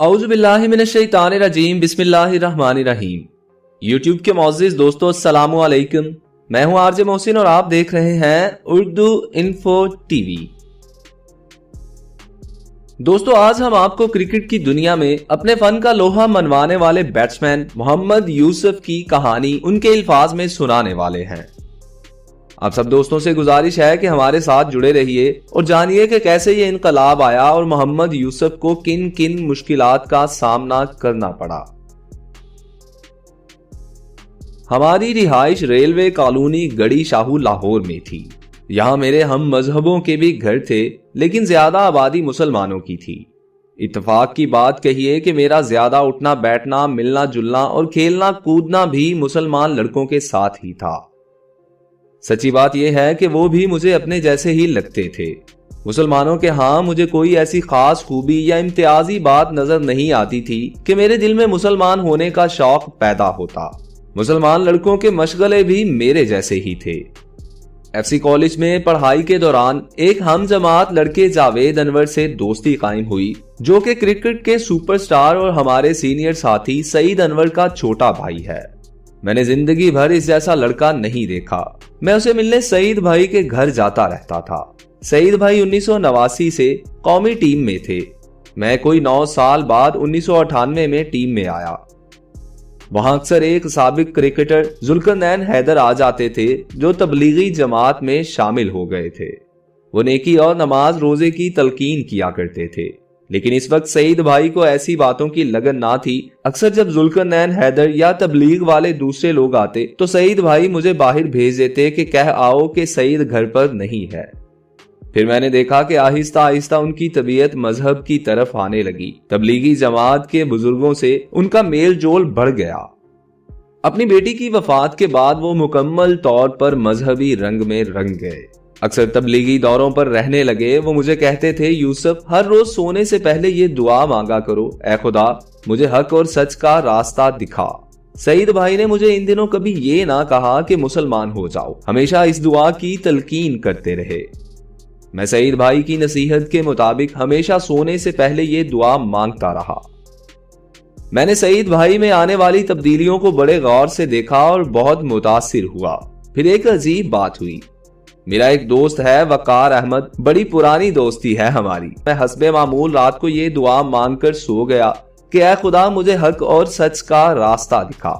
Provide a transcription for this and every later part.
औज़ु बिल्लाहि मिनश्शैतानिर रजीम बिस्मिल्लाहिर्रहमानिर रहीम। यूट्यूब के मोअज़्ज़िज़ दोस्तों अस्सलामु अलैकुम। मैं हूं आरजे मोहसिन और आप देख रहे हैं उर्दू इन्फो टीवी। दोस्तों आज हम आपको क्रिकेट की दुनिया में अपने फन का लोहा मनवाने वाले बैट्समैन मोहम्मद यूसुफ की कहानी उनके अल्फाज में सुनाने वाले हैं। आप सब दोस्तों से गुजारिश है कि हमारे साथ जुड़े रहिए और जानिए कि कैसे ये इनकलाब आया और मोहम्मद यूसुफ को किन किन मुश्किलात का सामना करना पड़ा। हमारी रिहाइश रेलवे कॉलोनी गड़ी शाहू लाहौर में थी। यहाँ मेरे हम मजहबों के भी घर थे, लेकिन ज्यादा आबादी मुसलमानों की थी। इत्तेफाक की बात कहिए कि मेरा ज्यादा उठना बैठना, मिलना जुलना और खेलना कूदना भी मुसलमान लड़कों के साथ ही था। सच्ची बात यह है कि वो भी मुझे अपने जैसे ही लगते थे। मुसलमानों के हाँ मुझे कोई ऐसी खास खूबी या इम्तियाजी बात नजर नहीं आती थी कि मेरे दिल में मुसलमान होने का शौक पैदा होता। मुसलमान लड़कों के मशगले भी मेरे जैसे ही थे। एफसी कॉलेज में पढ़ाई के दौरान एक हम जमात लड़के जावेद अनवर से दोस्ती कायम हुई, जो कि क्रिकेट के सुपरस्टार और हमारे सीनियर साथी सईद अनवर का छोटा भाई है। मैंने जिंदगी भर इस जैसा लड़का नहीं देखा। मैं उसे मिलने सईद भाई के घर जाता रहता था। सईद भाई 1989 से कौमी टीम में थे। मैं कोई 9 साल बाद 1998 में टीम में आया। वहां अक्सर एक साबिक क्रिकेटर जुल्करनैन हैदर आ जाते थे, जो तबलीगी जमात में शामिल हो गए थे। वो नेकी और नमाज रोजे की तलकीन किया करते थे, लेकिन इस वक्त सईद भाई को ऐसी बातों की लगन ना थी। अक्सर जब जुल्करनैन हैदर या तबलीग वाले दूसरे लोग आते तो सईद भाई मुझे बाहर भेज देते कि कह आओ कि सईद घर पर नहीं है। फिर मैंने देखा कि आहिस्ता आहिस्ता उनकी तबीयत मजहब की तरफ आने लगी। तबलीगी जमात के बुजुर्गों से उनका मेल जोल बढ़ गया। अपनी बेटी की वफात के बाद वो मुकम्मल तौर पर मजहबी रंग में रंग गए। अक्सर तबलीगी दौरों पर रहने लगे। वो मुझे कहते थे, यूसुफ हर रोज सोने से पहले ये दुआ मांगा करो, ऐ खुदा मुझे हक और सच का रास्ता दिखा। सईद भाई ने मुझे इन दिनों कभी ये ना कहा कि मुसलमान हो जाओ, हमेशा इस दुआ की तलकीन करते रहे। मैं सईद भाई की नसीहत के मुताबिक हमेशा सोने से पहले ये दुआ मांगता रहा। मैंने सईद भाई में आने वाली तब्दीलियों को बड़े गौर से देखा और बहुत मुतासिर हुआ। फिर एक अजीब बात हुई। मेरा एक दोस्त है वकार अहमद, बड़ी पुरानी दोस्ती है हमारी। मैं हस्बे मामूल रात को ये दुआ मांगकर सो गया कि ऐ खुदा मुझे हक और सच का रास्ता दिखा।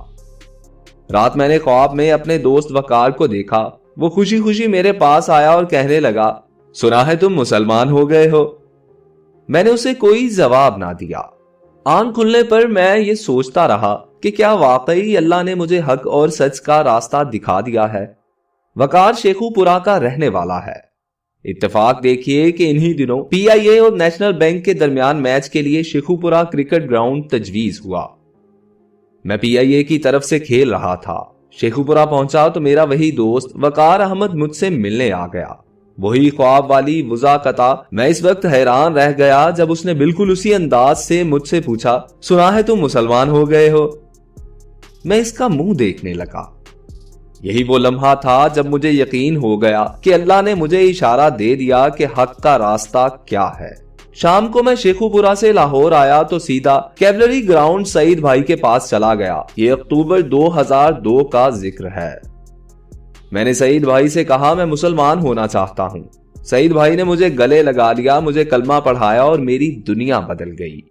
रात मैंने ख्वाब में अपने दोस्त वकार को देखा। वो खुशी खुशी मेरे पास आया और कहने लगा, सुना है तुम मुसलमान हो गए हो। मैंने उसे कोई जवाब ना दिया। आंख खुलने पर मैं ये सोचता रहा कि क्या वाकई अल्लाह ने मुझे हक और सच का रास्ता दिखा दिया है। वकार शेखुपुरा का रहने वाला है। इत्तेफाक देखिए कि इन्हीं दिनों पीआईए और नेशनल बैंक के दरमियान मैच के लिए शेखुपुरा क्रिकेट ग्राउंड तजवीज हुआ। मैं पीआईए की तरफ से खेल रहा था। शेखुपुरा पहुंचा तो मेरा वही दोस्त वकार अहमद मुझसे मिलने आ गया। वही ख्वाब वाली वज़ाकता। मैं इस वक्त हैरान रह गया जब उसने बिल्कुल उसी अंदाज से मुझसे पूछा, सुना है तुम मुसलमान हो गए हो। मैं इसका मुंह देखने लगा। यही वो लम्हा था जब मुझे यकीन हो गया कि अल्लाह ने मुझे इशारा दे दिया कि हक का रास्ता क्या है। शाम को मैं शेखुपुरा से लाहौर आया तो सीधा कैवलरी ग्राउंड सईद भाई के पास चला गया। ये अक्टूबर 2002 का जिक्र है। मैंने सईद भाई से कहा मैं मुसलमान होना चाहता हूँ। सईद भाई ने मुझे गले लगा लिया, मुझे कलमा पढ़ाया और मेरी दुनिया बदल गई।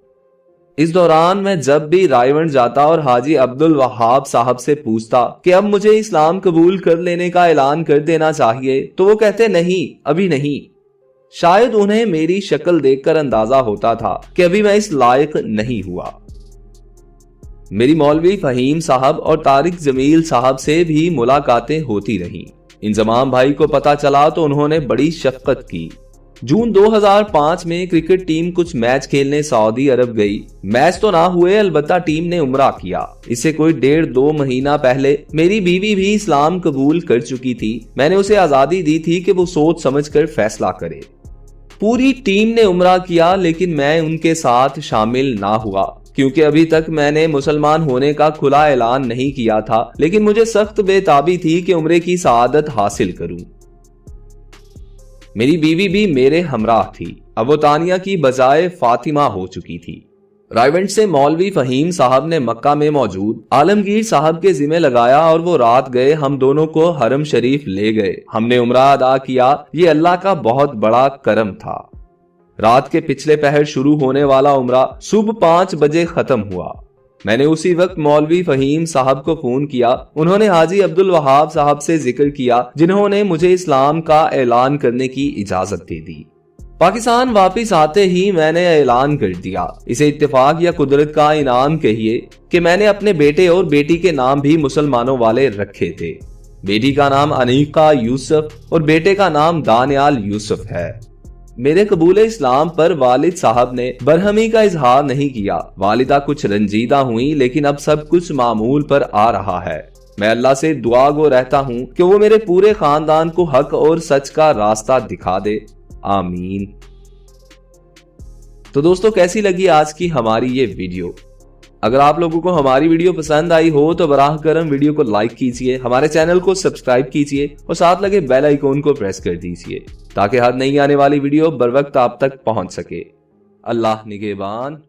इस दौरान मैं जब भी रायवंड जाता और हाजी अब्दुल वहाब साहब से पूछता कि अब मुझे इस्लाम कबूल कर लेने का ऐलान कर देना चाहिए, तो वो कहते नहीं, अभी नहीं। शायद उन्हें मेरी शक्ल देखकर अंदाजा होता था कि अभी मैं इस लायक नहीं हुआ। मेरी मौलवी फहीम साहब और तारिक जमील साहब से भी मुलाकातें होती रहीं। इंजमाम भाई को पता चला तो उन्होंने बड़ी शफकत की। जून 2005 में क्रिकेट टीम कुछ मैच खेलने सऊदी अरब गई। मैच तो ना हुए, अलबत्ता टीम ने उम्रा किया। इससे कोई 1.5-2 महीना पहले मेरी बीवी भी इस्लाम कबूल कर चुकी थी। मैंने उसे आजादी दी थी कि वो सोच समझकर फैसला करे। पूरी टीम ने उम्रा किया, लेकिन मैं उनके साथ शामिल ना हुआ क्योंकि अभी तक मैंने मुसलमान होने का खुला ऐलान नहीं किया था। लेकिन मुझे सख्त बेताबी थी कि उम्रे की सआदत हासिल करूं। मेरी बीवी भी मेरे हमराह थी। अब वो तानिया की बजाय फातिमा हो चुकी थी। रायवंश से मौलवी फहीम साहब ने मक्का में मौजूद आलमगीर साहब के जिम्मे लगाया और वो रात गए हम दोनों को हरम शरीफ ले गए। हमने उम्रा अदा किया। ये अल्लाह का बहुत बड़ा करम था। रात के पिछले पहर शुरू होने वाला उम्रा सुबह 5 बजे खत्म हुआ। मैंने उसी वक्त मौलवी फहीम साहब को फोन किया। उन्होंने हाजी अब्दुल वहाब साहब से जिक्र किया, जिन्होंने मुझे इस्लाम का ऐलान करने की इजाजत दे दी। पाकिस्तान वापस आते ही मैंने ऐलान कर दिया। इसे इत्तेफाक या कुदरत का इनाम कहिए कि मैंने अपने बेटे और बेटी के नाम भी मुसलमानों वाले रखे थे। बेटी का नाम अनीका यूसुफ और बेटे का नाम दानियाल यूसुफ है। मेरे कबूल इस्लाम पर वालिद साहब ने बरहमी का इजहार नहीं किया। वालिदा कुछ रंजीदा हुई, लेकिन अब सब कुछ मामूल पर आ रहा है। मैं अल्लाह से दुआ गो रहता हूँ कि वो मेरे पूरे खानदान को हक और सच का रास्ता दिखा दे। आमीन। तो दोस्तों, कैसी लगी आज की हमारी ये वीडियो? अगर आप लोगों को हमारी वीडियो पसंद आई हो तो बराह करम वीडियो को लाइक कीजिए, हमारे चैनल को सब्सक्राइब कीजिए और साथ लगे बेल आइकॉन को प्रेस कर दीजिए ताकि हर नई आने वाली वीडियो बर वक्त आप तक पहुंच सके। अल्लाह निगहबान।